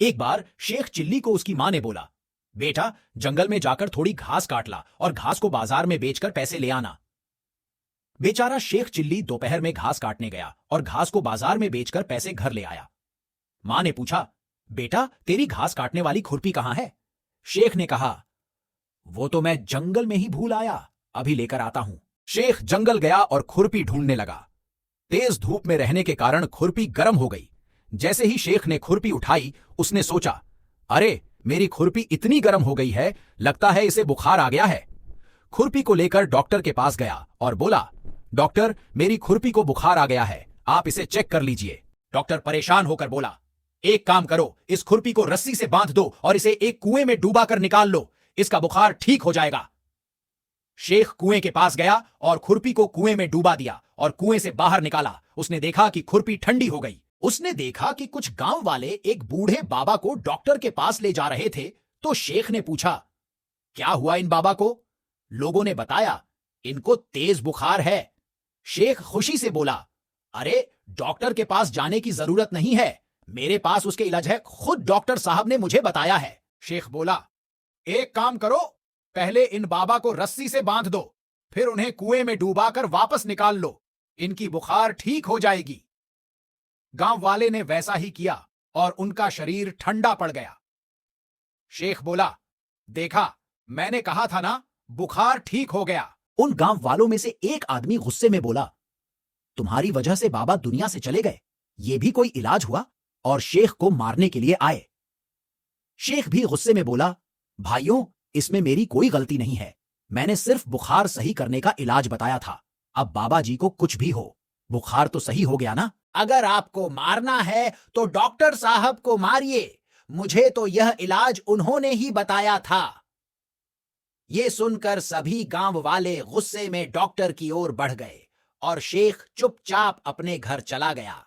एक बार शेख चिल्ली को उसकी मां ने बोला, बेटा जंगल में जाकर थोड़ी घास काट ला और घास को बाजार में बेचकर पैसे ले आना। बेचारा शेख चिल्ली दोपहर में घास काटने गया और घास को बाजार में बेचकर पैसे घर ले आया। मां ने पूछा, बेटा तेरी घास काटने वाली खुरपी कहां है? शेख ने कहा, वो तो मैं जंगल में ही भूल आया, अभी लेकर आता हूं। शेख जंगल गया और खुरपी ढूंढने लगा। तेज धूप में रहने के कारण खुरपी गर्म हो गई। जैसे ही शेख ने खुरपी उठाई, उसने सोचा, अरे मेरी खुरपी इतनी गर्म हो गई है, लगता है इसे बुखार आ गया है। खुरपी को लेकर डॉक्टर के पास गया और बोला, डॉक्टर मेरी खुरपी को बुखार आ गया है, आप इसे चेक कर लीजिए। डॉक्टर परेशान होकर बोला, एक काम करो, इस खुरपी को रस्सी से बांध दो और इसे एक कुएं में डूबा कर निकाल लो, इसका बुखार ठीक हो जाएगा। शेख कुएं के पास गया और खुरपी को कुएं में डूबा दिया और कुएं से बाहर निकाला। उसने देखा कि खुरपी ठंडी हो गई। उसने देखा कि कुछ गांव वाले एक बूढ़े बाबा को डॉक्टर के पास ले जा रहे थे, तो शेख ने पूछा, क्या हुआ इन बाबा को? लोगों ने बताया, इनको तेज बुखार है। शेख खुशी से बोला, अरे डॉक्टर के पास जाने की जरूरत नहीं है, मेरे पास उसके इलाज है, खुद डॉक्टर साहब ने मुझे बताया है। शेख बोला, एक काम करो, पहले इन बाबा को रस्सी से बांध दो, फिर उन्हें कुएं में डूबाकर वापस निकाल लो, इनकी बुखार ठीक हो जाएगी। गांव वाले ने वैसा ही किया और उनका शरीर ठंडा पड़ गया। शेख बोला, देखा मैंने कहा था ना, बुखार ठीक हो गया। उन गांव वालों में से एक आदमी गुस्से में बोला, तुम्हारी वजह से बाबा दुनिया से चले गए, ये भी कोई इलाज हुआ? और शेख को मारने के लिए आए। शेख भी गुस्से में बोला, भाइयों इसमें मेरी कोई गलती नहीं है, मैंने सिर्फ बुखार सही करने का इलाज बताया था। अब बाबा जी को कुछ भी हो, बुखार तो सही हो गया ना। अगर आपको मारना है तो डॉक्टर साहब को मारिए, मुझे तो यह इलाज उन्होंने ही बताया था। ये सुनकर सभी गांव वाले गुस्से में डॉक्टर की ओर बढ़ गए और शेख चुपचाप अपने घर चला गया।